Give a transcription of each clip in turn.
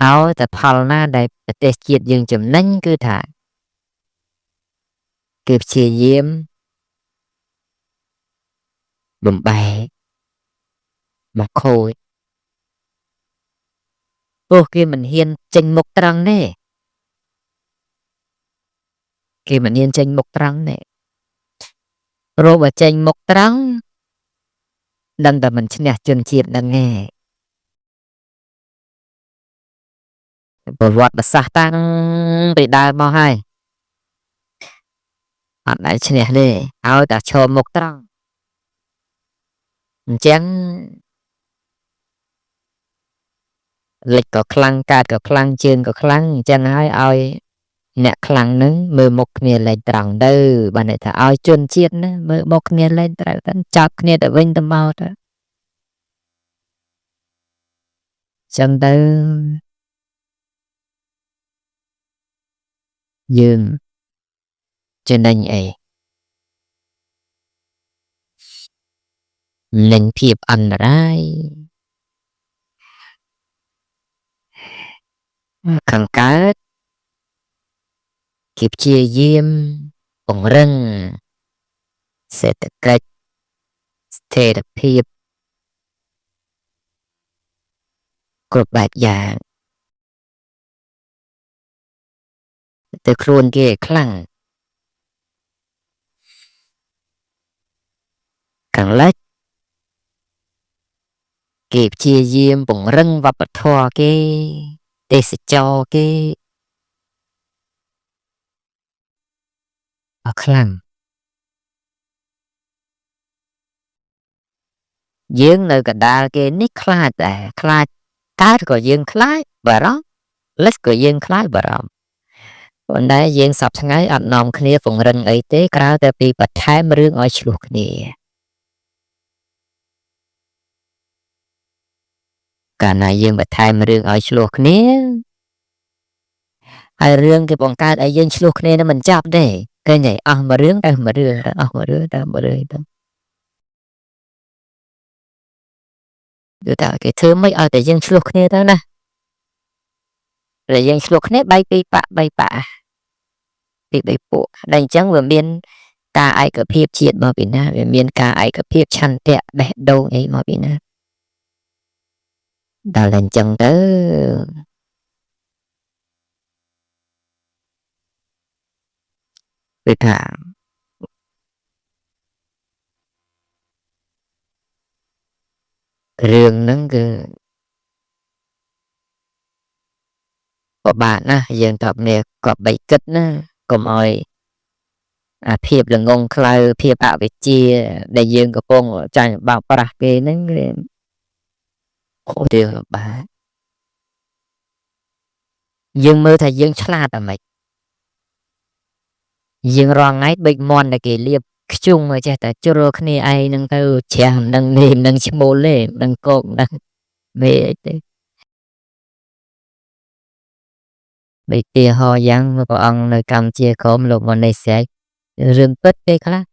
áoแต่phal na đại để chiết dương chấm nánh cứ thả kịp chia diêm bầm bè mà khôi ô kia mình hiên tranh một trăng nè kia mình hiên tranh một trăng nè rồi mà tranh một trăng đâm ta mình nè chân chiết đang nghe bờ vọt mà sa tăng bị đai mau hai anh lại nè đi áo ta cho một trăng chén lịch có khăn cạt có khăn chân có khăn chân hai ai nè khăn nứng mưa một kia lại trăng đâu bạn này thà ai chân chiết nữa mưa một kia lại trăng chọc kia để vinh tâm mau đó chân đâu dương trên đây ấy nên thiệp ăn lại khăn cát kịp chia diêm bồng rừng sẽ tự cách thể được thiệp cột bạc dạng từ khuôn kia khăn càng lách kịp chia diêm bồng rừng và bật thua cái để sẽ cho cái ở khăn dương nơi cả đa cái nick khai tại khai cát của dương khai và đó lách của dương khai và đó còn đây dương sập ngay ăn nòng kia bồng rừng ấy tế cảแต่ปีปัดท้ายมาเรื่องอ้อยฉลุกนี่การนายdươngปัดท้ายมาเรื่องอ้อยฉลุกนี่ไอเรื่องที่ปองการไอdươngฉลุกนี่นะมันจับได้cái nhảy mà rướng đâu mà rướng mà rướng đâu mà rướng đâu được tạo cái thứ mấy ở tại dân sluộc này đó nè rồi dân sluộc này bay bị bộ đánh trắng vừa miên ca ai có phép triệt mà bị na vừa miên ca ai có phép chăn tẹt bẹt đâu ấy mà bị na đào lần chẳng đó bị thả rương nó cứ có bạn á dân tập này có bảy kết á có mọiเพียบละงงคลายเพียบเอาไปเจียได้ยืนกับพงใจบ่าวปลาเกนั่นเลยโคเดียวบ้ายืนมือถ้ายืนฉลาดอะไหมยืนรองไงบิ๊กมอนตะกี้เรียบจุงเลยจ้ะแต่จุโรคนี่ไอ้นั่งเธอเชียมนั่งนี่นั่งชิโมเล่นั่งโกงนั่งเมย์ไปเตียหอยังพระองค์ในกำเจียขอมลงวันในเสียเรื่องเป็ดไปครับ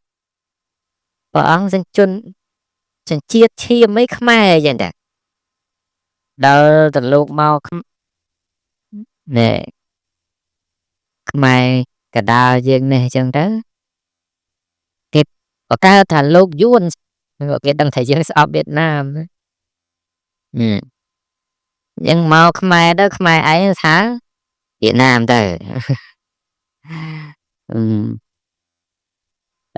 พระองค์ฉันเชียเชียไม่ขมายอย่างเด็กเดินแต่ลูกเมาเนี่ยขมายกระดาษยังเนี่ยจังเด้อเก็บปากกาถ่านลูกยุ่นก็เก็บดังไทยยังสอบเวียดนามยังเมาขมายเด้อขมายไอ้ท้าเวียดนามเด้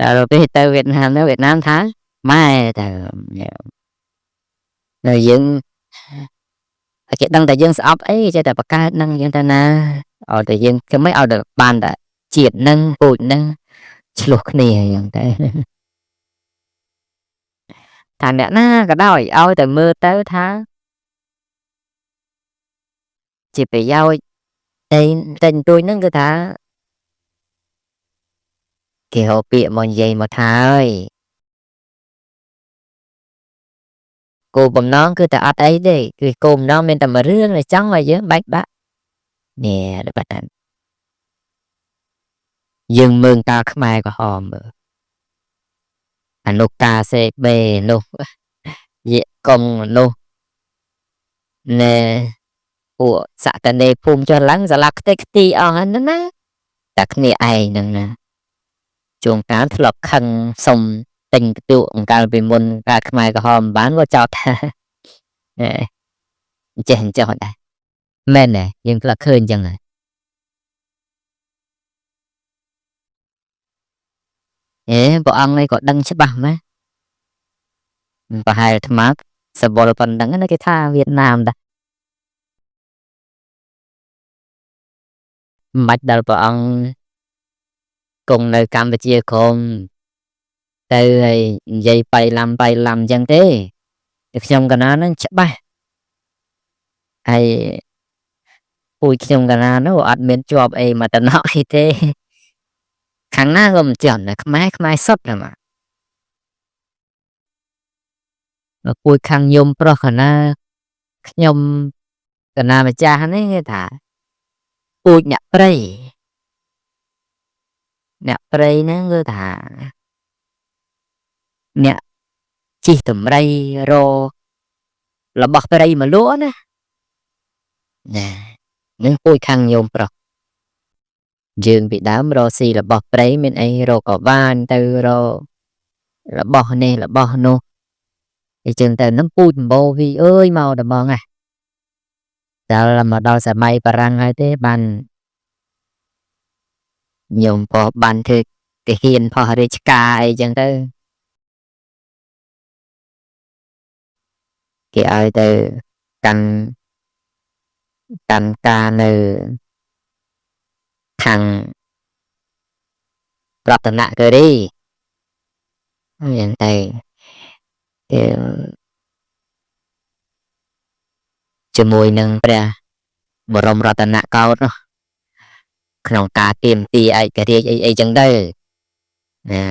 อrồiไปเจอเวียดนามแล้วเวียดนามท้าไม่แต่rồi dựng cái đăng tại dân shop ấy cho tại bạc ca năng dân ta na ở tại dân cái mấy ở được bàn đã triệt năng bụi năng chuột nèอย่างthế thằng nè na cái đó ôi tại mưa tới tháng chỉ phải giao tên tôi nó cái thả kiểu bịa mọi gì mà thôi cô bầm nón cứ tại ấy đi cứ cô nó mình tầm mà rương này trắng rồi chứ bách bác nè được bạn dương mương ta khmai có hòm nô ca xe bê nô dễ công nô nè ពួកសក្តិនេភូមិចុះឡើងសាលាខ្ទេចខ្ទីអស់ហ្នឹងណាតែគ្នាឯងហ្នឹងណាជួនកាលធ្លាប់ខឹងសុំទិញផ្ទួកអង្កលពីមុនការខ្មែរក្រហមបានក៏ចោទថាចេះអញ្ចឹងដែរមែនទេយើងធ្លាប់ឃើញអញ្ចឹងហើយព្រះអង្គនេះក៏ដឹងច្បាស់ណាប្រហែលអាត្មាសបល់ប៉ុណ្ណឹងណាគេថាវៀតណាមដែរមិនបាច់ដល់ព្រះអង្គគង់នៅកម្ពុជាក្រមទៅហើយនិយាយបៃឡាំអញ្ចឹងទេខ្ញុំកណាហ្នឹងច្បាស់ហើយពូជខ្ញុំកណានោះអត់មានជាប់អីមកតំណក់អីទេខាងណាក៏មិនចន់ខ្មែរសុទ្ធហ្នឹងពូជខាងញោមប្រុសកណាខ្ញុំកណាម្ចាស់នេះគេថាពូជអ្នកព្រៃហ្នឹងគឺថាអ្នកជីកតម្រៃររបស់ព្រៃមកលក់ណានឹងពូជខាងញោមប្រុសយើងពីដើមរកស៊ីរបស់ព្រៃមានអីរកក៏បានទៅរករបស់នេះរបស់នោះអញ្ចឹងទៅនឹងពូជម្បោវីអើយមកដល់ហ្មងតែមកដល់សម័យបារាំងហើយទេបានញោមក៏បានធ្វើទាហានផុសរាជការអីចឹងទៅគេឲ្យទៅកាន់ការនៅខាងរតនគិរីយ៉ាងទៅជាមួយនឹងព្រះបរមរតនកោដ្ឋនោះក្នុងការទាមទារឯករាជ្យអីចឹងទៅណា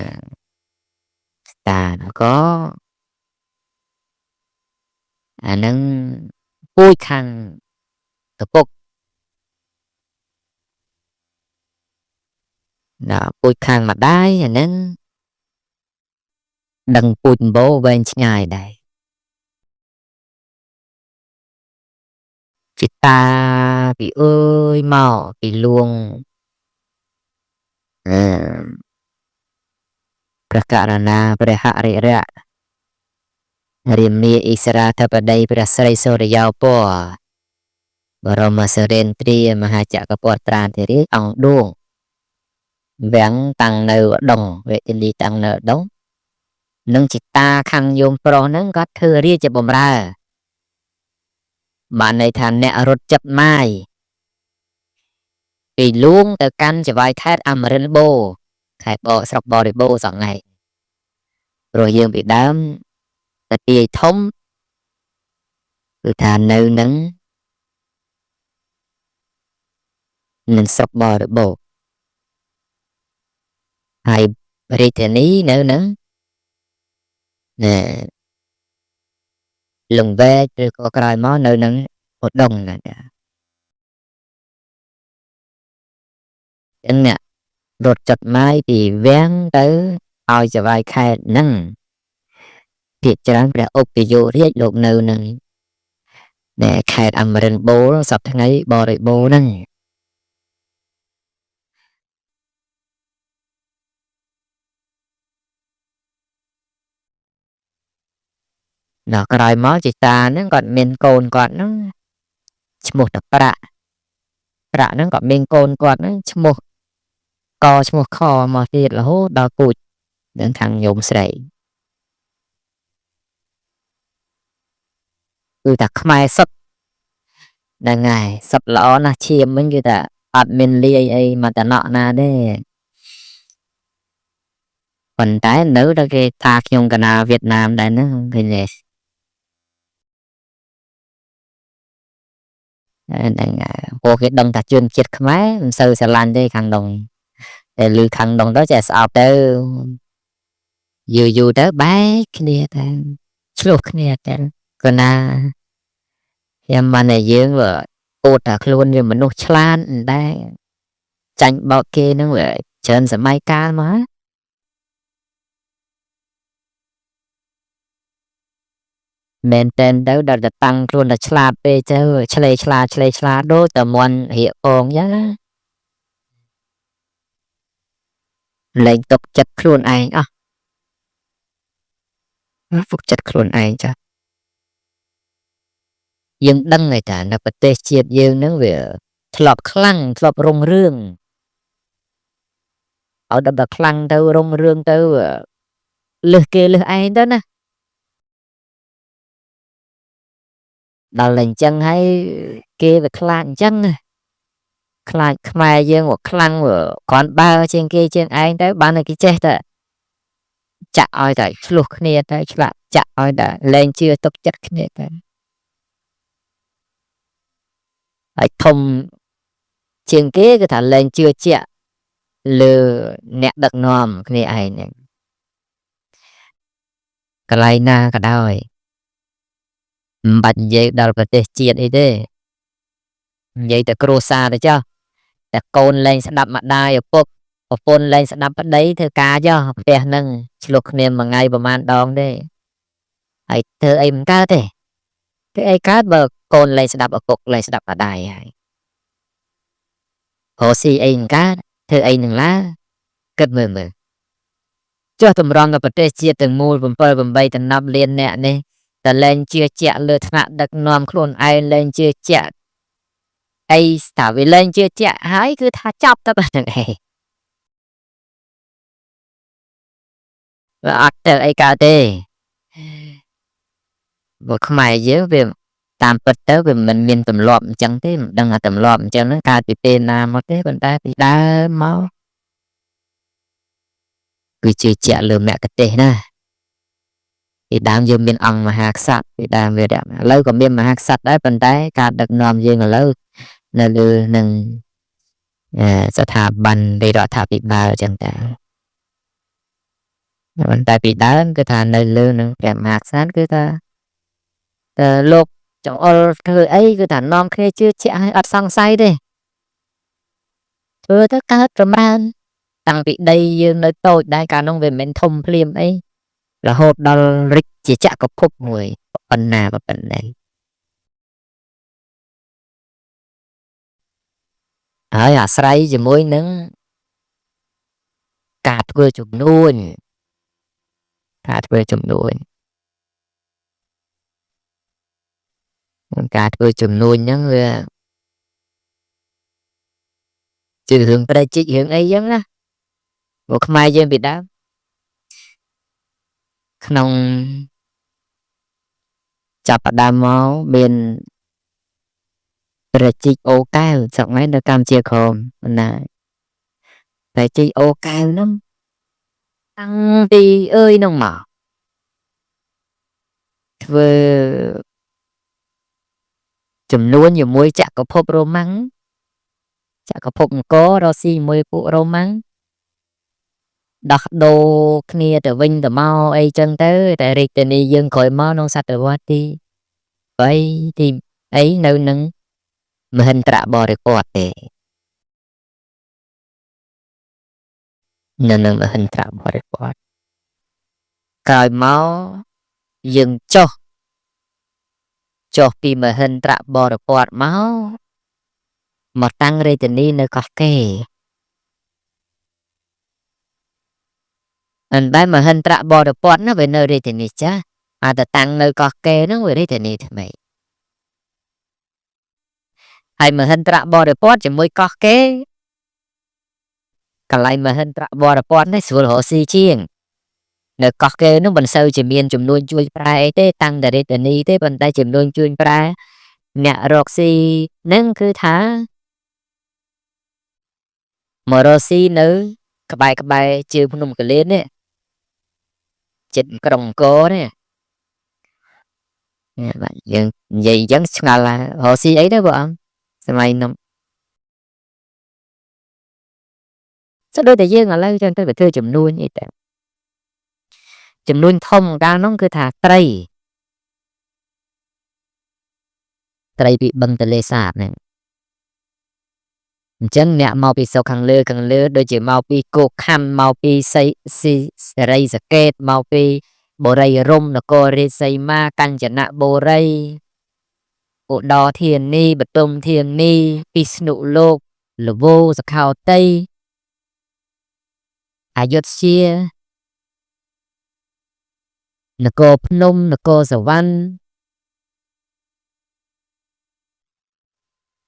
តាក៏អានឹងពូជខាងតពុកដល់ពូជខាងម្ដាយអានឹងដឹងពូជម្បោវែងឆ្ងាយដែរจิตតាពីអើយមកពីលួងព្រះករណាព្រះហរិរៈរាមាអ៊ីស្រាធិបតីព្រះស្រីសូរិយោពណ៌បរមសិរិន្ទ្រាមហាចក្រពត្តិត្រាធិរាជអង្គឌួងវាំងតាំងនៅឧដុង្គវេទនីតាំងនៅឧដុង្គនឹងจิตតាខាងយមប្រុសហ្នឹងគាត់ធ្វើរាជបម្រើបានន័យថាអ្នករត់ចិត្តម៉ាយពីលួងទៅកាន់ចវាយខេត្តអមរិនបូខេត្តបស្រុកបរិបូរសងៃព្រោះយើងពីដើមតាទាយធំគឺថានៅនឹងស្រុកបរិបូរហើយរាជធានីនៅនឹងលង្វែកឬក៏ក្រោយមកនៅនឹងឧដុង្គណាចឹងអ្នករត់ចិត្តម៉ាយពីវាំងទៅឲ្យចវាយខេត្តហ្នឹងភាគច្រើនព្រះឧបយោរាជលោកនៅនឹងខេត្តអមរិនបូរសប្តាហ៍ថ្ងៃបរិបូរហ្នឹងដល់ក្រោយមកជីតាហ្នឹងគាត់មានកូនគាត់ហ្នឹងឈ្មោះតប្រាក់ហ្នឹងគាត់មានកូនគាត់ហ្នឹងឈ្មោះកឈ្មោះខមកទៀតរហូតដល់ពូជនឹងខាងញោមស្រីគឺថាខ្មែរសុទ្ធហ្នឹងហើយសុទ្ធល្អណាស់ឈាមវិញគឺថាអត់មានលាយអីមកតំណក់ណាទេប៉ុន្តែនៅដល់គេថាខ្ញុំកណាវៀតណាមដែរហ្នឹងឃើញទេហ្នឹងពួកគេដឹងថាជនជាតិខ្មែរមិនសូវស្រឡាញ់ទេខាងដងតែឮខាងដងទៅចេះស្អប់ទៅយូរទៅបែកគ្នាទៅឆ្លោះគ្នាទៅក៏ណាខ្ញុំមិនតែយើងបើអូតថាខ្លួនជាមនុស្សឆ្លាតដែរចាញ់បោកគេហ្នឹងវាច្រើនសម័យកាលមក មែនតែនទៅដល់តែតាំងខ្លួនតែឆ្លាតពេកទៅឆ្លេឆ្លាតដូចតែមន់រៀកពងចឹងណាលែងទុកចិត្តខ្លួនឯងអស់ទុកចិត្តខ្លួនឯងចាយើងដឹងហើយថានៅប្រទេសជាតិយើងហ្នឹងវាធ្លាប់ខ្លាំងធ្លាប់រុងរឿងឲ្យដល់ខ្លាំងទៅរុងរឿងទៅលើសគេលើសឯងទៅណាដល់តែអញ្ចឹងហើយគេវាខ្លាចអញ្ចឹងខ្លាចខ្មែរយើងវាខ្លាំងវាគ្រាន់បើជាងគេជាងឯងទៅបានតែគេចេះតែចាក់ឲ្យតែឆ្លោះគ្នាទៅឆ្លាក់ចាក់ឲ្យតែលែងជឿទុកចិត្តគ្នាទៅហើយធំជាងគេគឺថាលែងជឿជាក់លើអ្នកដឹកនាំគ្នាឯងហ្នឹងកន្លែងណាក៏ដោយមិនបាច់និយាយដល់ប្រទេសជាតិអីទេនិយាយតែគ្រួសារទៅចុះតែកូនលែងស្ដាប់ម្ដាយឪពុកប្រពន្ធលែងស្ដាប់ប្តីធ្វើការចុះផ្ទះហ្នឹងឆ្លោះគ្នាមួយថ្ងៃប្រហែលដងទេហើយធ្វើអីមិនកើតទេធ្វើអីកើតបើកូនលែងស្ដាប់ឪពុកលែងស្ដាប់ម្ដាយហើយរស់ស៊ីអីមិនកើតធ្វើអីនឹងឡើគិតមើលចុះតម្រាំដល់ប្រទេសជាតិទាំងមូល7 8តំណប់លានអ្នកនេះតែលែងជឿជាក់លើថ្នាក់ដឹកនាំខ្លួនឯងលែងជឿជាក់អីស្ថាវាលែងជឿជាក់ហើយគឺថាចប់ទៅតែហ្នឹងឯងវាអត់ទៅអីកើតទេបើខ្មែរយើងវាតាមពិតទៅវាមិនមានទម្លាប់អញ្ចឹងទេមិនដឹងថាទម្លាប់អញ្ចឹងហ្នឹងកើតពីពេលណាមកទេប៉ុន្តែពីដើមមកគឺជឿជាក់លើមគ្គទេសណាពីដើមយើងមានអង្គមហាក្សត្រពីដើមវាឥឡូវក៏មានមហាក្សត្រដែរប៉ុន្តែការដឹកនាំយើងឥឡូវនៅលើនឹងស្ថាប័ននៃរដ្ឋាភិបាលអញ្ចឹងតែប៉ុន្តែពីដើមគឺថានៅលើនឹងព្រះមហាក្សត្រគឺថាលោកចង្អុលធ្វើអីគឺថានាំគ្នាជឿជាក់ឲ្យអត់សង្ស័យទេធ្វើទៅកើតចម្រើនតាំងពីដីយើងនៅតូចដែរកាលនោះវាមិនមែនធំភ្លាមអីរហូតដល់រិចជាចក្រភពមួយប៉ុណ្ណាហើយអាស្រ័យជាមួយនឹងការធ្វើជំនួញការធ្វើជំនួញហ្នឹងវាជារឿងប្រជិករឿងអីចឹងណាមកខ្មែរយើងពីដើមក្នុងចាប់ផ្ដើមមកមានប្រជិកអូកែវស្រុកនេះនៅកម្ពុជាក្រមណាប្រជិកអូកែវហ្នឹងតាំងពីអើយហ្នឹងមកធ្វើចំនួនជាមួយចក្រភពរ៉ូម៉ាំងចក្រភពអង្គររស់ស៊ីជាមួយពួករ៉ូម៉ាំងដោះដូរគ្នាទៅវិញទៅមកអីចឹងទៅតែរាជធានីយើងក្រោយមកក្នុងសតវត្សទី3ទីអីនៅនឹងមហិន្ទ្របរិព័ទ្ធទេនៅនឹងមហិន្ទ្របរិព័ទ្ធក្រោយមកយើងចុះពីមហិន្ទ្របរិព័ទ្ធមកតាំងរាជធានីនៅកោះកេរអណ្ដែមមហិន្ទ្របរិព័ទ្ធណាវានៅរាជធានីចាស់តែតាំងនៅកោះកេរហ្នឹងវារាជធានីថ្មីហើយមហិន្ទ្របរិព័ទ្ធជាមួយកោះកេរកន្លែងមហិន្ទ្របរិព័ទ្ធនេះស្រួលរកស៊ីជាងនៅកោះកេរនោះមិនសូវជាមានចំនួនជួយប្រែអីទេតាំងតែរាជធានីទេប៉ុន្តែចំនួនជួយប្រែអ្នករកស៊ីហ្នឹងគឺថាមករកស៊ីនៅក្បែរជើងភ្នំកលែននេះចិត្តក្រុងអង្គរនេះបាទយើងនិយាយអញ្ចឹងឆ្ងល់រកស៊ីអីទៅបងអង្គសម័យនោះស្ដូចតែយើងឥឡូវចឹងទៅវាធ្វើចំនួនអីតែចំនួនធំកាលនោះគឺថាត្រីពីបឹងទន្លេសាបហ្នឹងអញ្ចឹងអ្នកមកពីស្រុកខាងលើដូចជាមកពីគោកខណ្ឌមកពីសេរីសកេតមកពី បុរីរំនគររាជសីមាកញ្ចនបុរីឧត្តរធានីបទុមធានីពិស្ណុលោកលវោសខោតីអយុធ្យានគរភ្នំនគរសវណ្ណ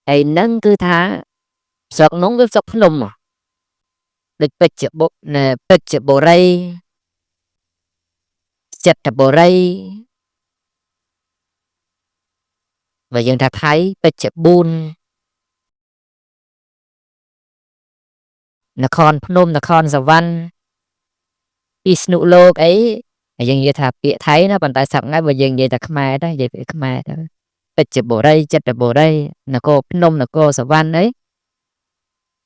ហើយនឹងគឺថាស្រុកនោះវាស្រុកភ្នំដូចពេជ្របុរីចិត្តបុរីបើយើងថាថៃពេជ្រប៊ូននគរភ្នំនគរសវណ្ណពិស្ណុលោកអីយើងនិយាយថាពាក្យថៃណាប៉ុន្តែសប្តាហ៍ថ្ងៃបើយើងនិយាយតែខ្មែរទៅនិយាយពាក្យខ្មែរទៅពេជ្របុរីចិត្តបុរីនគរភ្នំនគរសវណ្ណអី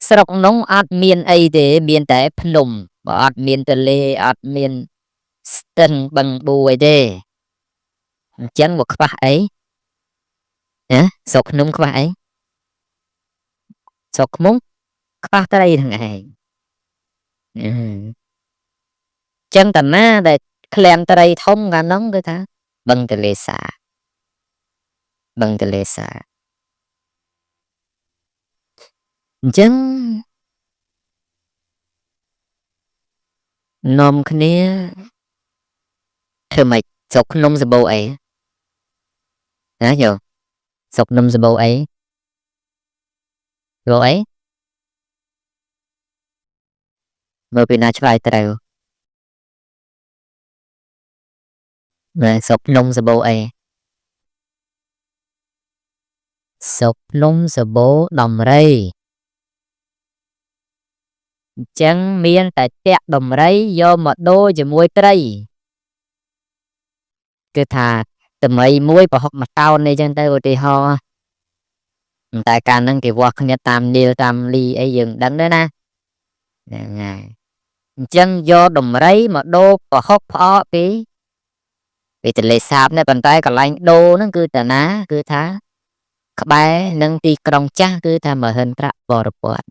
ស្រុកនោះអត់មានអីទេមានតែភ្នំបើអត់មានទន្លេអត់មានស្ទឹងបឹងបួអីទេអញ្ចឹងមកខ្វះអីណាស្រុកភ្នំខ្វះអីស្រុកភ្នំខ្វះត្រីហ្នឹងឯងចឹងតាណាដែលឃ្លាំងត្រីធំកាលនោះគឺថាបឹងទន្លេសាបឹងទន្លេសាអញ្ចឹងនាំគ្នាធ្វើម៉េចស្រុកភ្នំសម្បូរអីណាយោស្រុកភ្នំសម្បូរអីយកអីមើលពីណាឆ្លើយត្រូវស្រុកភ្នំសម្បូរអីស្រុកភ្នំសម្បូរដំរីអញ្ចឹងមានតែតាក់ដំរីយកមកដូរជាមួយត្រីគឺថាតម្រៃមួយប្រហុក1តោនអីចឹងទៅឧទាហរណ៍តែកាលហ្នឹងគេវាស់គ្នាតាមនីលតាមលីអីយើងដឹងដែរណាហ្នឹងហើយអញ្ចឹងយកដំរីមកដូរប្រហុកផ្អកពីទន្លេសាបនេះប៉ុន្តែកន្លែងដូរហ្នឹងគឺតាណាគឺថាក្បែរនឹងទីក្រុងចាស់គឺថាមហិន្ទ្របរពត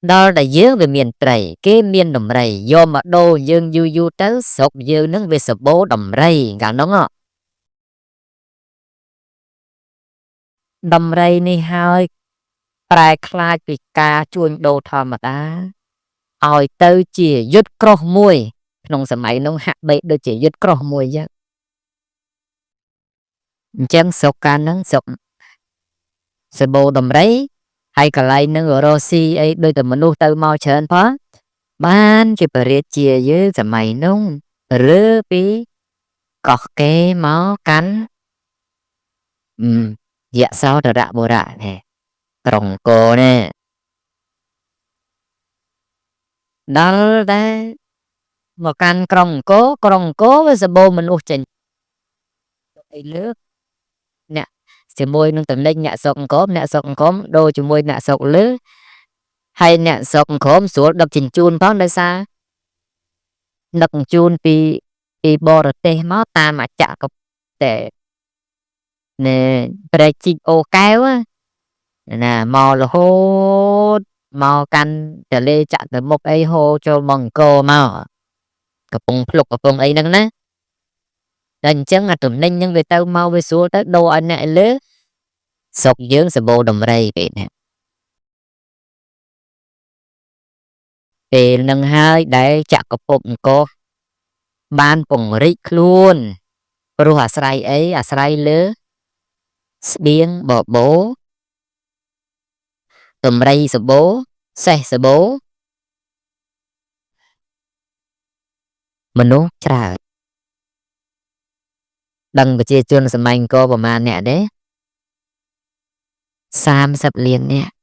ដល់តែយើងវាមានត្រីគេមានដំរីយកមកដូរយើងយូរទៅស្រុកយើងនឹងវាសម្បូរដំរីកាលនោះដំរីនេះហើយប្រែខ្លាចពីការជួញដូរធម្មតាឲ្យទៅជាយុទ្ធក្រោះមួយក្នុងសម័យនោះហាក់បីដូចជាយុទ្ធក្រោះមួយចឹងអញ្ចឹងស្រុកកាលហ្នឹងស្រុកសម្បូរដំរីហើយកន្លែងនឹងរស់ស៊ីអីដូចតែមនុស្សទៅមកច្រើនផងបានជាបរិជាយើងសម័យនោះរើពីកោះកេរមកកាន់យសោធរបុរៈនេះក្រុងកោនេះដល់ដែរមកកាន់ក្រុងកោវាសម្បូរមនុស្សចេញអីលើកអ្នកជាមួយនឹងតំណែងអ្នកស្រុកអង្គមដូរជាមួយអ្នកស្រុកលើហើយអ្នកស្រុកអង្គមស្រួលដឹកជញ្ជូនផងដោយសារដឹកជញ្ជូនពីបរទេសមកតាមអចក្រតែណែប្រែកជីកអូកែវណាមករហូតមកកាន់ទលេចតុមុខអីហូរចូលមកអង្គរមកកំពុងភ្លុកកំពុងអីហ្នឹងណាតែអញ្ចឹងអាតំណែងហ្នឹងវាទៅមកវាស្រួលទៅដូរឲ្យអ្នកលើស្រុកយើងសម្បូរដំរីពេលនេះពេលនឹងហើយដែលចក្រភពអង្គរបានពង្រីកខ្លួនព្រោះអាស្រ័យអីអាស្រ័យលើស្បៀងបបោតម្រៃសបោសេះសបោមនុស្សច្រើនដឹងប្រជាជនសម័យអង្គរប្រមាណអ្នកទេ30លាននាក់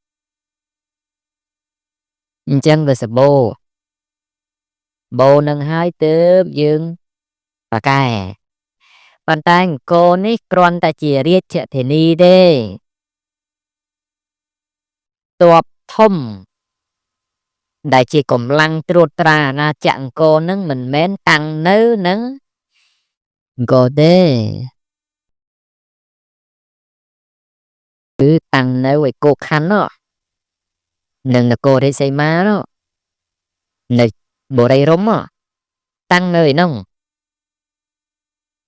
អញ្ចឹងវាសបោនឹងហើយទើបយើងប៉ាកែប៉ុន្តែអង្គរនេះគ្រាន់តែជារាជធានីទេទ័ពធំដែលជាកម្លាំងត្រួតត្រាអាណាចក្រអង្គរនឹងមិនមែនតាំងនៅនឹងអង្គរទេគឺតាំងនៅឯគោកខណ្ឌនោះនឹងនគររាជសីមានោះនៅបុរីរំ តាំងនៅឯនោះ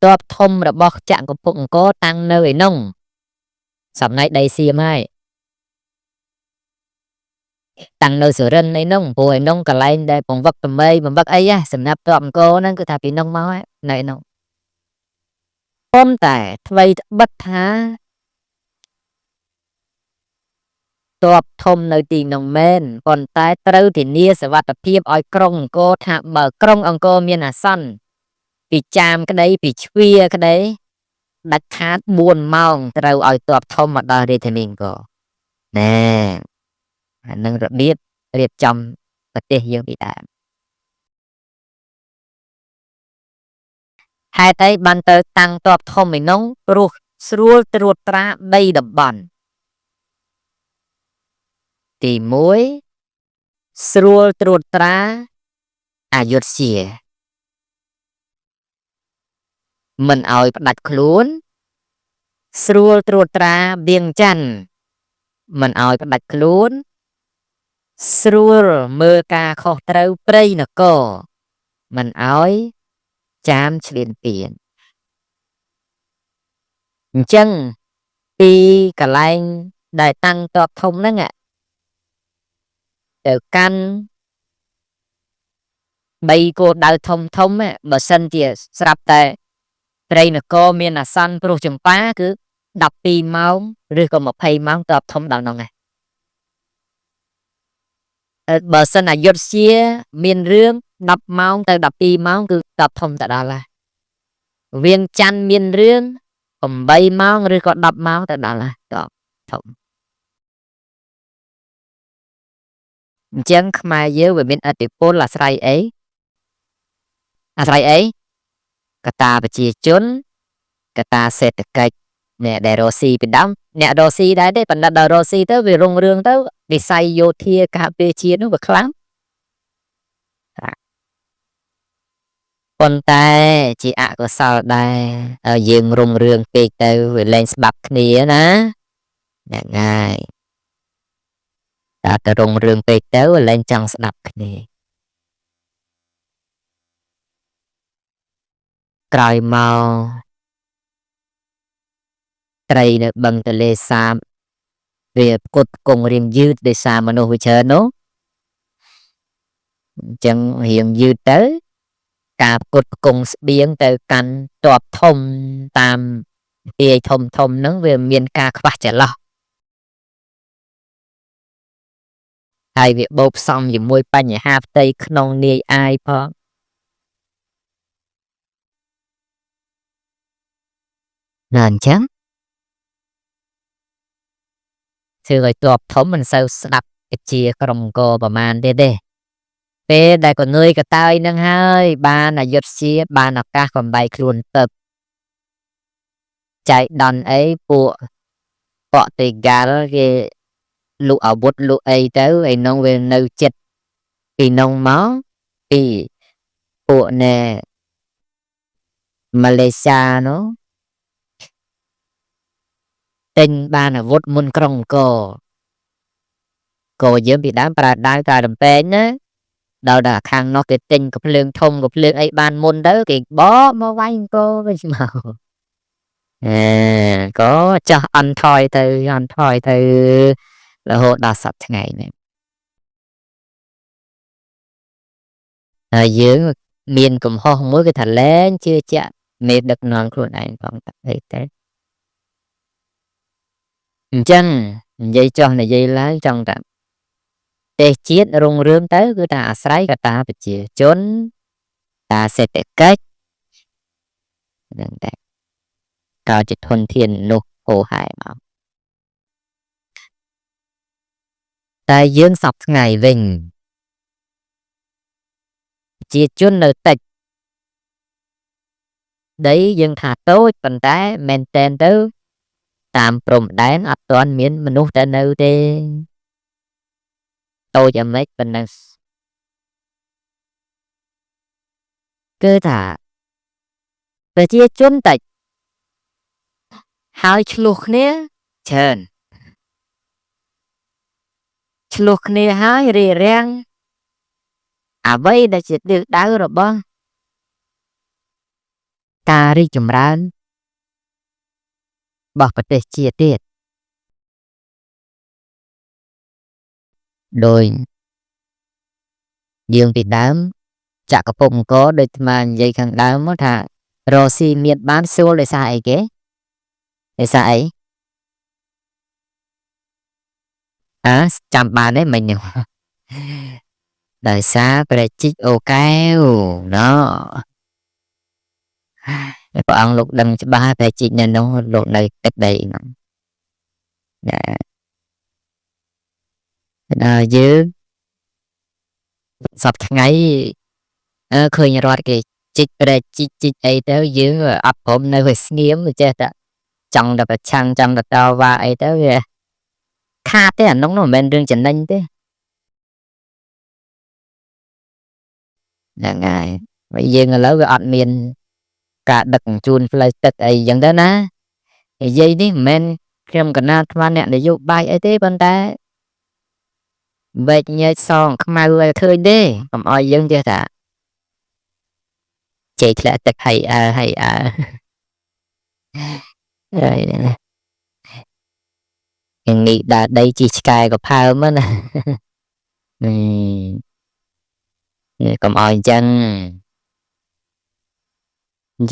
ទ័ពធំរបស់ចក្រភពអង្គរតាំងនៅឯនោះសំណៃដីសៀមហើយតាំងនៅសុរិនឯនោះព្រោះឯនោះកន្លែងដែលបង្វឹកថ្មីបង្វឹកអីសម្រាប់ទ័ពអង្គរហ្នឹងគឺថាពីនោះមកហើយនៅឯនោះប៉ុន្តែថ្មីត្បិតថាទ័ពធំនៅទីនោះមែនប៉ុន្តែត្រូវធានាសុវត្ថិភាពឲ្យក្រុងអង្គរថាបើក្រុងអង្គរមានអាសន្នពីចាមក្តីពីជ្វាក្តីដាច់ខាត4 ម៉ោងត្រូវឲ្យទ័ពធំមកដល់រាជធានីអង្គរណែអានឹងរបៀបរៀបចំប្រទេសយើងពីដើមហេតុអីបានទៅតាំងទ័ពធំឯនោះព្រោះស្រួលត្រួតត្រាដីតំបន់ទី1ស្រួលត្រួតត្រាអយុធ្យាមិនឲ្យផ្ដាច់ខ្លួនស្រួលត្រួតត្រាវៀងច័ន្ទមិនឲ្យផ្ដាច់ខ្លួនស្រួលមើលការខុសត្រូវព្រៃនគរមិនឲ្យចាមឆ្លៀនពៀនអញ្ចឹងពីកន្លែងដែលតាំងទ័ពធំហ្នឹងទៅកាន់3 គោលដៅធំបើសិនជាស្រាប់តែព្រៃនគរមានអាសន្នព្រោះចម្ប៉ាគឺ12 ម៉ោងឬក៏20 ម៉ោងទ័ពធំដល់នោះបើសិនអយុធ្យាមានរឿង10 ម៉ោងទៅ12 ម៉ោងគឺទ័ពធំទៅដល់ហើយវៀងច័ន្ទមានរឿង8 ម៉ោងឬក៏10 ម៉ោងទៅដល់ហើយទ័ពធំអញ្ចឹងខ្មែរយើងវាមានឥទ្ធិពលអាស្រ័យអីកត្តាប្រជាជនកត្តាសេដ្ឋកិច្ចអ្នកដែលរស់ស៊ីពីដើមអ្នករស់ស៊ីដែរទេបណ្ឌិតដល់រស់ស៊ីទៅវារុងរឿងទៅវិស័យយោធាការពារជាតិនោះវាខ្លាំងប៉ុន្តែជាអកុសលដែរយើងរុងរឿងពេកទៅវាលែងស្បាប់គ្នាណាហ្នឹងហើយតែរុងរឿងពេកទៅលែងចង់ស្ដាប់គ្នាក្រោយមកត្រីនៅបឹងទន្លេសាបវាផ្គត់ផ្គង់រៀងយឺតដោយសារមនុស្សវាច្រើននោះអញ្ចឹងរៀងយឺតទៅការផ្គត់ផ្គង់ស្បៀងទៅកាន់ទ័ពធំតាមទាយធំហ្នឹងវាមានការខ្វះចន្លោះហើយវាបូកផ្សំជាមួយបញ្ហាផ្ទៃក្នុងនាយអាយផងណាអញ្ចឹងធ្វើឲ្យទ័ពធំមិនសូវស្ដាប់កិច្ចជាក្រុមអង្គរប្រមាណទេពេលដែលក៏ងើយកតើយនឹងហើយបានអយុធ្យាបានឱកាសកំបែកខ្លួនទៅចៃដន្យអីពួកប៉តិហ្គាល់គេលក់អាវុធលក់អីទៅឯនោះវានៅចិត្តពីនោះមកពីពួកណែម៉ាឡេស៊ីនោះទិញបានអាវុធមុនក្រុងអង្គរក៏យើងពីដើមប្រើដៅការដំពេងណាដល់តែខាងនោះគេទិញកំភ្លើងធំកំភ្លើងអីបានមុនទៅគេបកមកវាយអង្គរវិញមកក៏ចាស់អន់ថយទៅរហូតដល់សប្តាហ៍ថ្ងៃនេះហើយយើងមានកំហុសមួយគឺថាលែងជឿជាក់មេដឹកនាំខ្លួនឯងផងតែអីទេអញ្ចឹងនិយាយចុះនិយាយឡើងចង់ថាប្រទេសជាតិរុងរឿងទៅគឺថាអាស្រ័យកត្តាប្រជាជនតាសេដ្ឋកិច្ចហ្នឹងតែក៏ជាធនធាននោះហូរហែមកតែយើងសពថ្ងៃវិញប្រជាជននៅតិចដីយើងថាតូចប៉ុន្តែមែនតែនទៅតាមព្រំដែនអត់ទាន់មានមនុស្សទៅនៅទេតូចអាម៉េចប៉ុណ្ណឹងគឺថាប្រជាជនតិចហើយឆ្លោះគ្នាច្រើនឆ្លោះគ្នាហើយរារាំងអ្វីដែលជាទិសដៅរបស់ ការរីកចម្រើនរបស់ប្រទេសជាតិទៀតដោយយើងពីដើមចក្រភពអង្គរដូចស្មាននិយាយខាងដើមមកថារកស៊ីមានបានសួលដោយសារអីគេដោយសារអីចាំបានទេមិញនេះដោយសារព្រះជីកអូកែវណ៎ព្រះអង្គលោកដឹងច្បាស់ព្រះជីកនៅនោះលោកនៅទឹកដីហ្នឹងដល់យើងសប្តាហ៍ថ្ងៃឃើញរត់គេជីកព្រះជីកអីទៅយើងអត់ព្រមនៅវាស្ងៀមចេះតែចង់តែប្រឆាំងចង់តែតវ៉ាអីទៅវាខាតទេអានោះមិនមែនរឿងចំណេញទេហ្នឹងហើយហើយយើងឥឡូវវាអត់មានការដឹកជញ្ជូនផ្លូវទឹកអីចឹងទៅណានិយាយនេះមិនមែនខ្ញុំកណាថ្មអ្នកនយោបាយអីទេប៉ុន្តែវែកញែកសងខ្មៅឲ្យឃើញទេកុំឲ្យយើងចេះថាជ័យធ្លាក់ទឹកហើយហើយយ៉ាងនេះដើរដីជីឆ្កែក៏ផើមណាកុំឲ្យអញ្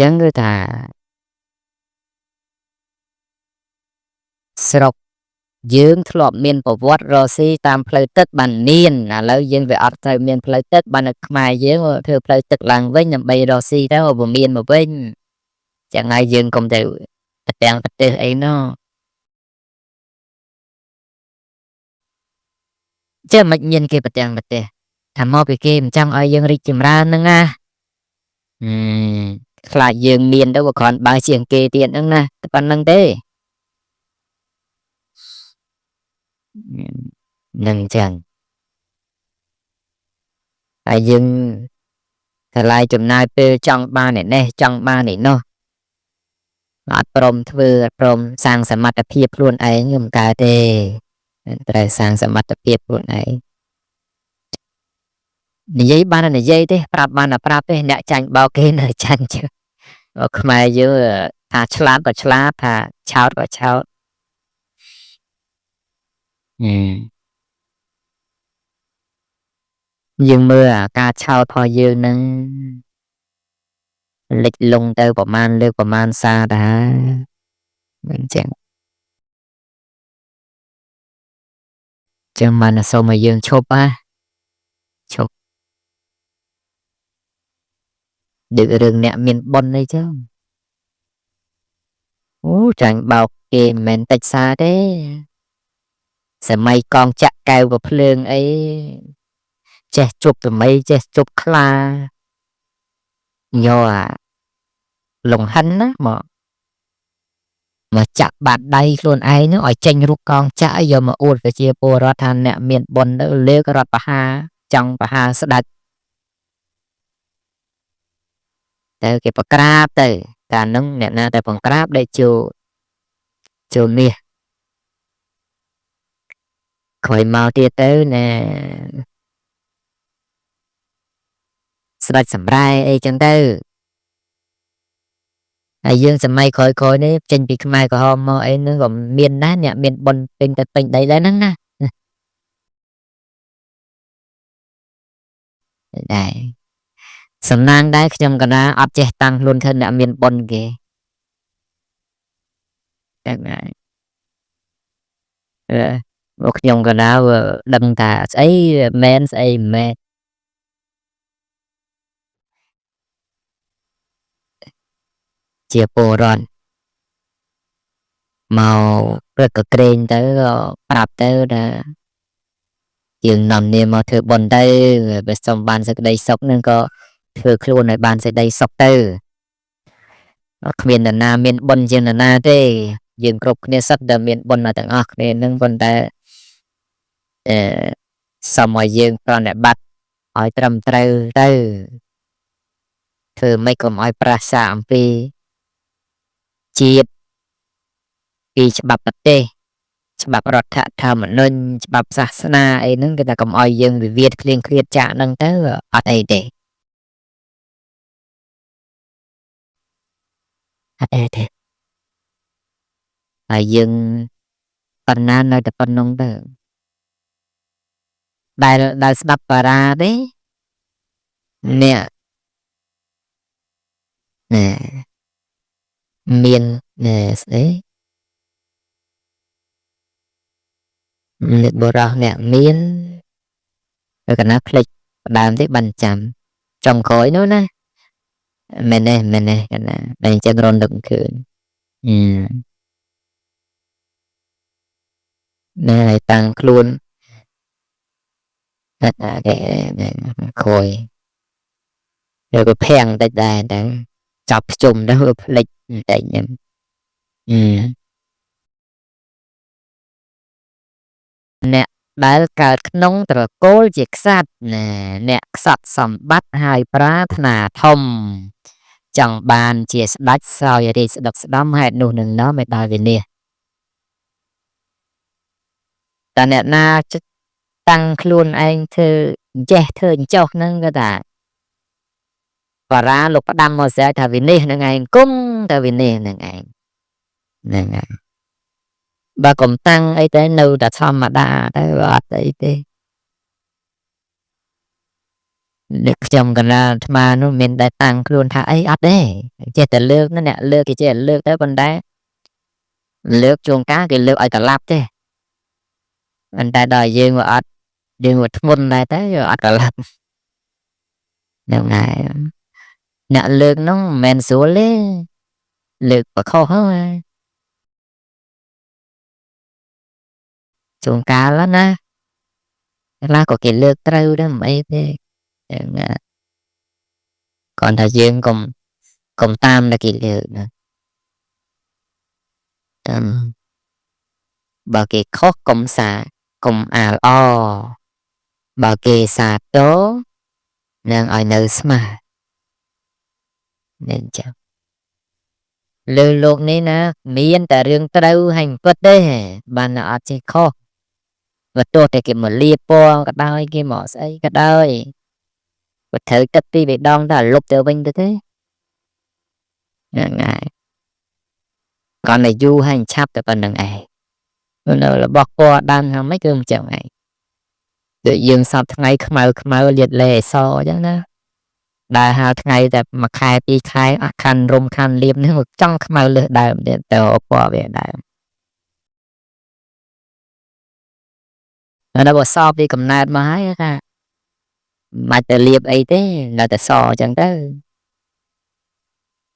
ចឹងគឺថាស្រុកយើងធ្លាប់មានប្រវត្តិរកស៊ីតាមផ្លូវទឹកបានមានឥឡូវយើងវាអត់ត្រូវមានផ្លូវទឹកបាននៅខ្មែរយើងធ្វើផ្លូវទឹកឡើងវិញដើម្បីរកស៊ីទៅបើមានមកវិញចឹងហើយយើងកុំទៅប្រទាំងប្រទេសអីណោះចេះមិនមានគេប្រទាំងប្រទេសថាមកពីគេមិនចង់ឲ្យយើងរីកចម្រើនហ្នឹងណាខ្លាចយើងមានទៅបើគ្រាន់បើជាងគេទៀតហ្នឹងណាតែប៉ុណ្្នឹងទេនឹងចឹងហើយយើងថ្លៃចំណាយពេលចង់បាននេះចង់បាននោះអត់ព្រមធ្វើអត់ព្រមសាងសមត្ថភាពខ្លួនឯងមិនកើតទេត្រូវសាងសមត្ថភាពខ្លួនឯងនិយាយបាននិយាយទេប្រាប់បានប្រាប់ទេអ្នកចាញ់បោកគេនៅចាញ់ជើខ្មែរយើងថាឆ្លាតក៏ឆ្លាតថាឆោតក៏ឆោតយើងមើលការឆោតរបស់យើងនឹងលិចលង់ទៅប្រមាណលើកប្រមាណសារដែរមិនចឹងចឹងមិនសូមឲ្យយើងឈប់ឈប់ដូចរឿងអ្នកមានបុណ្យអីចឹងអូចាញ់បោកគេមិនមែនតិចសារទេសម័យកងចាក់កែវប្រភ្លើងអីចេះជប់សម័យចេះជប់ខ្លាយកលង្ហិនណាមកចាក់បាតដៃខ្លួនឯងនោះឲ្យចេញរូបកងចាក់យកមកអួតប្រជាពលរដ្ឋថាអ្នកមានបុណ្យទៅលើករដ្ឋបហាចង់បហាស្ដេចទៅគេប្រក្រាបទៅតែនឹងអ្នកណាតែបង្ក្រាបដេកចូលនេះក្រោយមកទៀតទៅណែស្ដេចសម្រែអីចឹងទៅហើយយើងសម័យក្រោយៗនេះចេញពីខ្មែរក្រហមមកអីហ្នឹងក៏មានដែរអ្នកមានបុណ្យពេញទៅពេញដីដែរហ្នឹងណាដែរសំណាងដែរខ្ញុំកណាអត់ចេះតាំងខ្លួនឃើញអ្នកមានបុណ្យគេតែមកខ្ញុំកណាដឹងថាស្អីមែនស្អីមិនមែនជាពលរដ្ឋមកព្រឹកក៏ក្រែងទៅក៏ប្រាប់ទៅថាយើងនាំនាមមកធ្វើបុណ្យទៅបើសុំបានសេចក្តីសុខនឹងក៏ធ្វើខ្លួនឲ្យបានសេចក្តីសុខទៅគ្មាននរណាមានបុណ្យជាងនរណាទេយើងគ្រប់គ្នាសិតតែមានបុណ្យទាំងអស់គ្នានឹងប៉ុន្តែសូមឲ្យយើងប្រណិប័តឲ្យត្រឹមត្រូវទៅធ្វើម៉េចកុំឲ្យប្រះសារអំពីជាតិពីច្បាប់ប្រទេសច្បាប់រដ្ឋធម្មនុញ្ញច្បាប់សាសនាអីហ្នឹងគេថាកុំឲ្យយើងវិវាទឃ្លៀងឃ្លាតចាក់ហ្នឹងទៅអត់អីទេ thế thế dương phần nan nơi tập phần nông đó đại đại sập para đấy nè nè miền nè đấy nè bờ ra nè miền rồi cả nó click đàm tới bàn chạm trong khói nữa nè mình nè cái nè đây chân ron đựng cười ừ nè tăng luôn cái khôi rồi có phèn tại đây đang chọc chùm đó hợp lịch tại nhầm ừ nè đã cả nông từ cốจิกสัตว์nè nè สัตว์สมบัติให้ปรารถนาธมจังบานเจียสดัดสาวยาดีสดักสดัมให้หนูหนึ่งเนาะไม่ได้เวเนี่ยแต่เนี่ยน่าจะตั้งคลุนเองเธอเจ้เธอเจ้านั่นก็ได้ปราลูกประดามมาเสียทวินี่นั่งไงกุ้งทวินี่นั่งไงนั่งไงบากมตั้งไอ้เต้นูแต่ธรรมดาได้ว่าไอ้เต้ เด็กจำกันละมาโน้นเมนได้ตังค์ครูนท่าไอ้อัดเด้เจแต่เลือกนั่นเนี่ยเลือกกี่เจเลือกได้บนได้เลือกจงก้ากี่เลือกไอ้ตลับเจ้อันได้ดอยยืงว่าอัดยืงว่าทุนได้แต่อัดตลับยังไงเนี่ยเลือกน้องเมนสูเลยเลือกปะเข้าเฮ้ยจงก้าแล้วนะแล้วก็กี่เลือกเต้าได้ไม่ได้ยังไงก่อนถ้ายืงกลมตามได้กี่เลือกนะอืมบากี่ข้อกลมสากลมอ้อ bà kê xa tố nàng ở nơi mà nên chào lưu lục ní nè miên ta riêng ta đâu hành vật đấy bà nọ ở trên kho và tôi thì cái một lia po cái đôi cái mỏ xây cái đôi và thử tất ti bị đong ta lục từ bên thế ngại còn này du hành chắp từ phần đằng này nó là bọc qua đan không mấy cơm chào này tự dưng sao thằng ấy khmau liệt lệ so chứ nó ដែលហៅថ្ងៃតែមួយខែពីរខែអត់ខាន់រុំខាន់លៀបនេះចង់ខ្មៅលើសដើមទៀតទៅពណ៌វាដើមដល់បើសពីកំណើតមកហើយថាមិនទៅលៀបអីទេនៅតែសអញ្ចឹងទៅ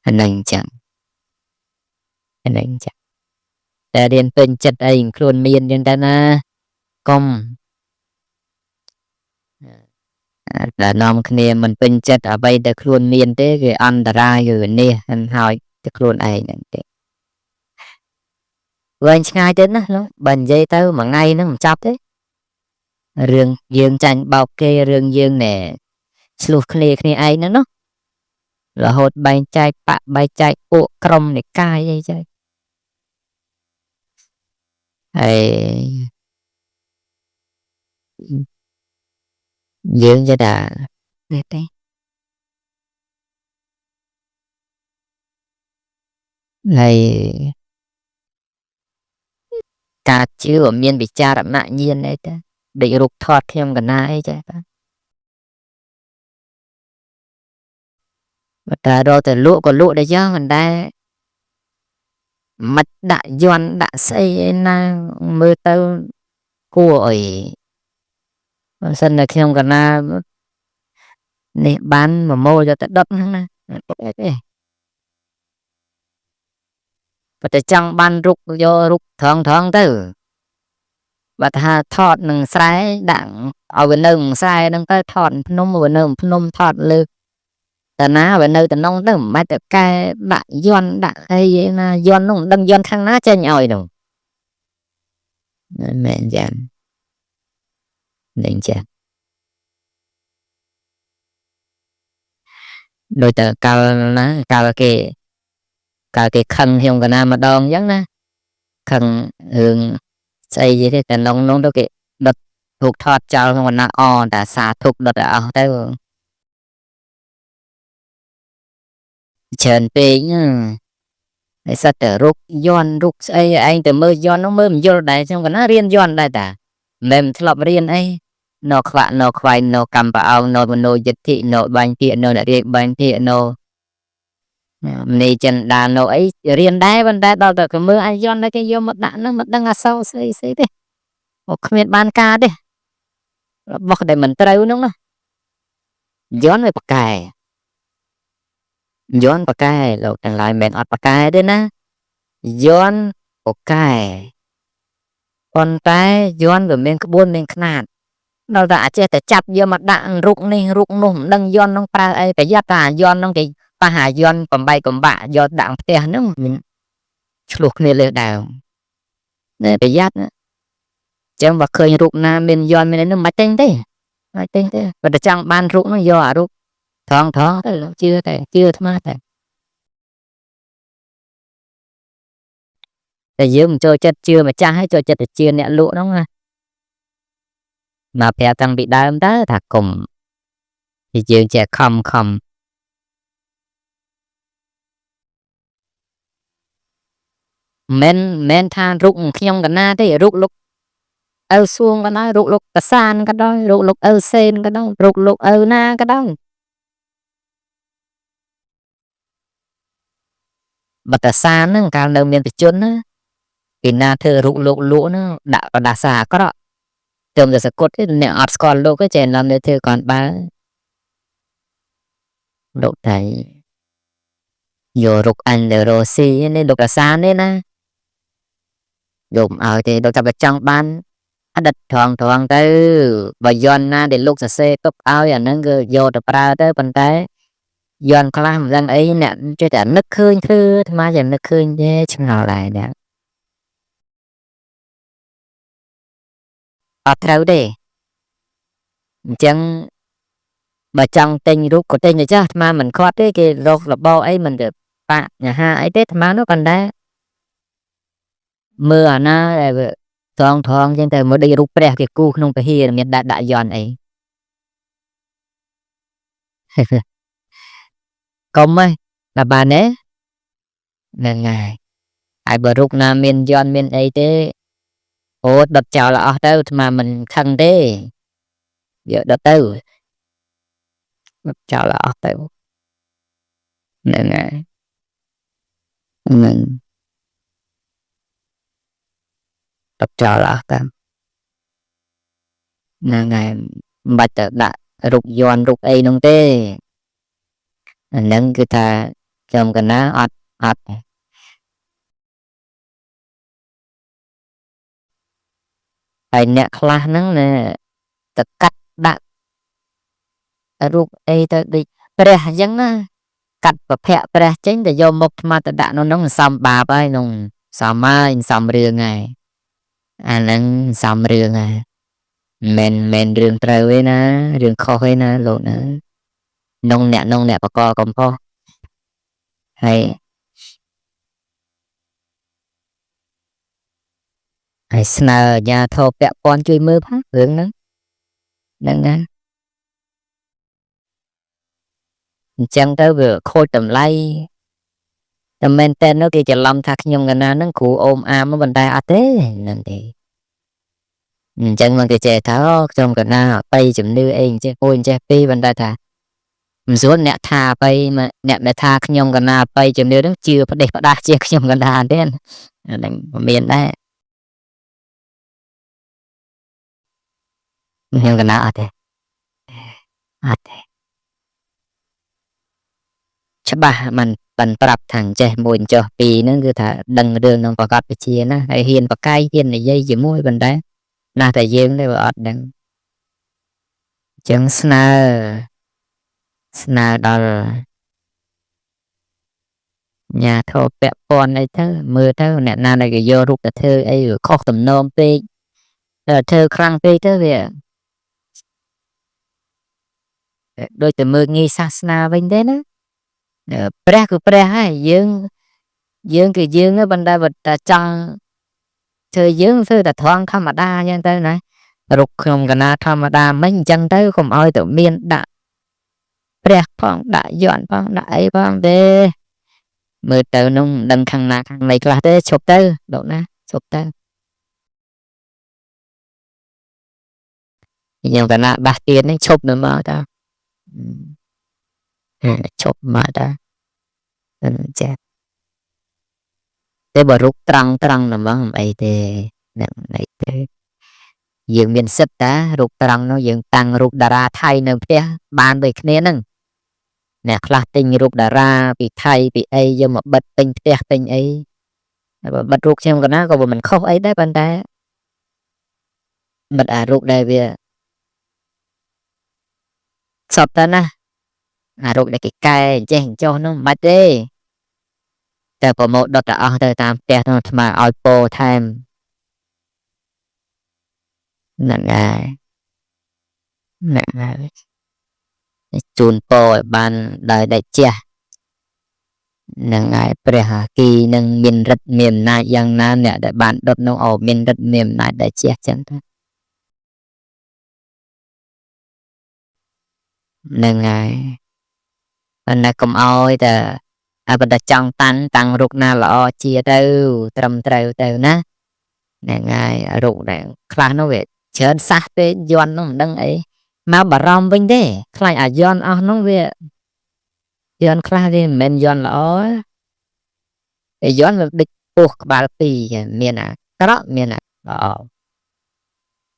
អានឹងអញ្ចឹងអានឹងអញ្ចឹងតែរៀនពេញចិត្តអីខ្លួនមានអញ្ចឹងទៅណាកុំតែនាំគ្នាមិនពេញចិត្តអ្វីដែលខ្លួនមានទេគឺអន្តរាយគឺនេះហើយទៅខ្លួនឯងហ្នឹងទេវែងឆ្ងាយទៀតណាបើនិយាយទៅមួយថ្ងៃហ្នឹងមិនចាប់ទេរឿងយើងចាញ់បោកគេរឿងយើងណែឆ្លោះគ្នាឯងហ្នឹងណារហូតបែងចែកបកបែងចែកពួកក្រុមនិកាយអីចឹងហើយយើងចេះតែទេហើយការជឿមានវិចារណញ្ញាណអីទៅដេករុកថតខ្ញុំកណាអីចេះបាទតែរកតែលក់ក៏លក់ដែរចឹងមិនដែរមិនដាក់យន់ដាក់ស្អីឯណាមើលទៅគួរអីបើសិនតែខ្ញុំកណានេះបាន1ម៉ូលយកទៅដុតហ្នឹងណាទេបើតែចង់បានរុកយករុកត្រង់ទៅបើថាថតនឹងស្រែដាក់ឲ្យវានៅស្រែហ្នឹងទៅថតភ្នំវានៅភ្នំថតលើតាណាវានៅតំណងទៅមិនបាច់ទៅកែដាក់យន់ដាក់អីណាយន់នោះមិនដឹងយន់ខាងណាចេញឲ្យនោះមែនចានឹងចាដោយតែកាលណាកាលគេខឹងខ្ញុំកណាម្ដងអញ្ចឹងណាខឹងរឿងស្អីទេតែនងនោះទៅគេដុតធូបថតចោលក្នុងកណាអតែសាធុកដុតឲ្យអស់ទៅច្រើនពេក ហើយសិតតែរុកយន់រុកស្អីឯងទៅមើលយន់នោះមើលមិនយល់ដែរខ្ញុំក៏ណារៀនយន់ដែរតាមិនធ្លាប់រៀនអីនៅខ្វាក់នៅខ្វាយនៅកម្មប្រអោងនៅមនោយិទ្ធិនៅបាញ់ពាក្យនៅអ្នករៀបបាញ់ពាក្យនៅមនីចិនដានៅអីរៀនដែរប៉ុន្តែដល់តែមើលអាយន់តែគេយកមកដាក់ហ្នឹងមិនដឹងអសរស្អីស្អីទេមកគ្មានបានការទេរបស់ដែលមិនត្រូវហ្នឹងណាយន់វាប្រកែយន់ប្រកែលោកទាំងឡាយមិនអត់ប្រកែទេណាយន់ប្រកែប៉ុន្តែយន់វាមានក្បួនមានខ្នាតដល់តែអាចតែចាប់យកមកដាក់រុកនេះរុកនោះមិនដឹងយន់ហ្នឹងប្រើអីប្រយ័ត្នថាយន់ហ្នឹងគេប៉ះអាយន់បំបែកបំបាក់យកដាក់ផ្ទះហ្នឹងឆ្លោះគ្នាលើដើមនេះប្រយ័ត្នចឹងបើឃើញរូបណាមានយន់មានអីហ្នឹងមិនទិញទេមិនទិញទេបើតែចង់បានរូបហ្នឹងយកអារូបថងទៅជឿតែជឿអាត្មាតែយើងមិនចូលចិត្តជឿម្ចាស់ហើយចូលចិត្តតែជឿអ្នកលក់ហ្នឹងណាមកប្រាប់តាំងពីដើមតើថាកុំthìយើងចេះខំមិនថារុកខ្ញុំកណាទេរុកលុកអើសួងក៏ដោយរុកលុកកសានក៏ដោយរុកលុកអើសេនក៏ដោយរុកលុកអើណាក៏ដោយបតសានហ្នឹងកាលនៅមានប្រជជនណាពីណាធ្វើរុកលុកលក់ហ្នឹងដាក់បដាសាអាក្រក់ទៅតែសកុតទេអ្នកអត់ស្គាល់លោកទេចេះនាំទៅធ្វើគាត់បើលោកតែយករុកអញទៅរស់ស៊ីនេះលោកកសាននេះណាយកឲ្យទេលោកតែបើចង់បានអតីតត្រង់ទៅបើយន់ណាដែលលោកសរសេរទុកឲ្យអាហ្នឹងគឺយកទៅប្រើទៅប៉ុន្តែយន់ខ្លះមិនដឹងអីអ្នកចេះតែនឹកឃើញធ្វើអាត្មាចាំនឹកឃើញទេឆ្ងល់ដែរអ្នកអត់ត្រូវទេអញ្ចឹងបើចង់ទិញរូបក៏ទិញទៅចាស់អាត្មាមិនខាត់ទេគេរករបបអីមិនទៅបាក់ញហាអីទេអាត្មានោះប៉ុន្តែមើលអាណាដែលថងចឹងទៅមើលដូចរូបព្រះគេគូក្នុងពហិរមានដាក់យន់អីកុំហ៎ដល់បានទេហ្នឹងហើយហើយបើរូបណាមានយន់មានអីទេអូដុតចោលអស់ទៅអាត្មាមិនខឹងទេយកដុតទៅដុតចោលអស់ទៅហ្នឹងហើយហ្នឹងដុតចោលអស់ទៅហ្នឹងហើយមិនបាច់ទៅដាក់រូបយន់រូបអីនោះទេអាហ្នឹងគឺថាចំកណាអត់ហើយអ្នកខ្លះហ្នឹងណាទៅកាត់ដាក់រូបអីទៅដូចព្រះអញ្ចឹងណាកាត់ប្រភពព្រះចេញទៅយកមុខថ្មទៅដាក់នៅនោះសំបាបហើយនោះសំហើយសំរឿងហើយអាហ្នឹងសំរឿងហើយមិនរឿងត្រូវទេណារឿងខុសទេណាលោកណានងអ្នកបកកំផុសហើយស្នើអាជ្ញាធរពាក់ព័ន្ធជួយមើលផងរឿងហ្នឹងណាអញ្ចឹងទៅវាខូចតម្លៃតែមែនតើនោះគេច្រឡំថាខ្ញុំកណាហ្នឹងគ្រូអូមអាមប៉ុន្តែអត់ទេហ្នឹងទេអញ្ចឹងមកគេចេះថាខ្ញុំកណាបៃជំនឿអីអញ្ចឹងអញ្ចេះពីប៉ុន្តែថាមិនស្រួលអ្នកថាបៃអ្នកដែលថាខ្ញុំកណាបៃជំនឿហ្នឹងជឿផ្ដេសផ្ដាសជាខ្ញុំកណាទេហ្នឹងមានដែរខ្ញុំកណាអត់ទេច្បាស់មិនប្រាប់ថាចេះមួយចុះពីរហ្នឹងគឺថាដឹងរឿងនឹងប្រកបវិជាណាហើយហ៊ានបកាយហ៊ាននិយាយជាមួយប៉ុន្តែណាស់តែយើងទេបើអត់ដឹងអញ្ចឹងស្នើដល់ញាធរពាក់ព័ន្ធអីទៅមើលទៅអ្នកណាដែលគេយករូបទៅធ្វើអីខុសទំនងពេកតែធ្វើខ្លាំងពេកទៅវាដូចតែមើលងាយសាសនាវិញទេណាព្រះគឺព្រះហើយយើងគឺយើងប៉ុន្តែបើតែចង់ធ្វើយើងធ្វើតែត្រង់ធម្មតាអញ្ចឹងទៅណារុកខ្ញុំកណាធម្មតាមិនអញ្ចឹងទៅកុំឲ្យទៅមានដាក់ព្រះផងដាក់យន់ផងដាក់អីផងទេ mơ tớ nó đằng khăn nà khăn này là thế chụp tớ độ na chụp tớ nhưng mà nà bạc tiền ấy chụp nữa mà ta chụp mà ta chết thế bà rút trăng trăng là mà ấy thế này thế dương miền sứt ta rút trăng nó dương tăng rút đà ra thay nữa thế bàn về kia nâng nè là tình rút đà ra bị thay bị ấy nhưng mà bật tình thế tình ấy bật rút xem cái nó còn mình khóc ấy đấy bạn ta bật rút đây về sọt ta na rút đây cái cây chèn cho nó mất đi แต่โปรโมทดอทเอาแต่ตามแต่ต้องมาเอาโปรไทม์นั่นไงนั่นไงจูนโปรบ้านได้ได้เจ้านั่นไงประหากีนั่งมินรัดเมียมนายยังนั้นเนี่ยได้บ้านดอทน้องเอามินรัดเมียมนายได้เจ้าจังนั่นไงอันนั้นก็เอาแต่บัดจังตันตังรุกนาละอเจียเต้าตรำเต้าเต้านะนั่นไงรุกเนี่ยคลาโนเวทเชิญซาเตยอนน้องดังไอ้มาบารอมวิ่งได้ใครย้อนเอาน้องเวย้อนคลาดิเมนย้อนละอไอ้ย้อนแบบดิปุกบาลปีเมียน่ะกระเมียน่ะละอ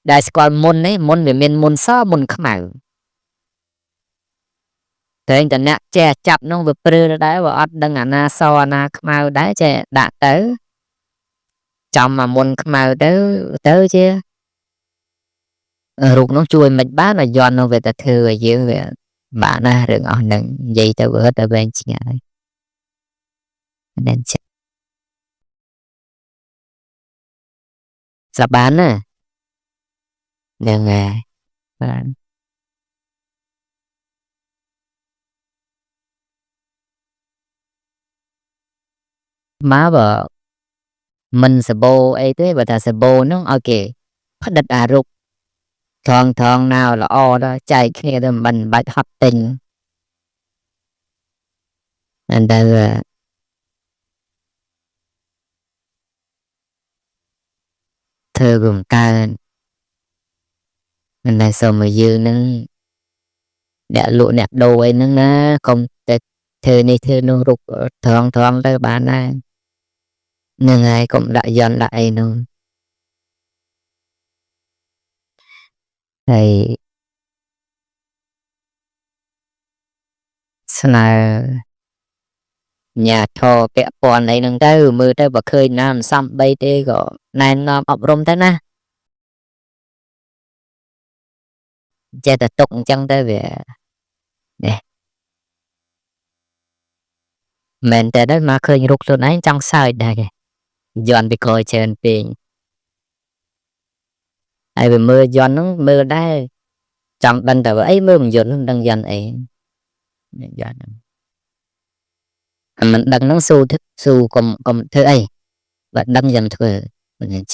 ได้สกอลมุนนี่มุนเมียนมุนซ้อมุนขมาวแต่เองแต่เนี้ยแจจับน้องแบบปรือได้ว่าอัดดังนาซอนาขมาวได้แจด่าเต๋อจำมามุนขมาวเต๋อเต๋อเจ้ ruột nó chui mình bán là do nó về ta thừa dữ về bạn á đừng ở đừng vậy tao vừa hết tao bên chị ngại nên sao bán à đừng bán má vợ mình sẽ bô ấy thế và ta sẽ bô nó ok phát đặt ruột thằng thằng nào là o đó chạy kia đó mình bạch hợp tình nên ta là thơ gồm ca mình là sao mà dư nó đã lụa nẹt đồ ấy nó không thơ này thơ nó rụt thằng thằng tới bạn này nên ai cũng đã dọn lại nó thì sau này nhà thọ kẹo còn ấy nâng tới mưa tới và khơi nam xăm bay tê gõ này nó ọc rôm thế na cha ta tục chân tới về nè mình tới đó mà khơi rút rồi đấy trong sao đây kìa dọn bị coi trên tiền ai về mưa dọn nó mưa đây trong đằng tờ ấy mưa mình dọn nó đang dọn ấy dọn mình đằng nó su su còn còn thứ ấy và đăng dần thôi mình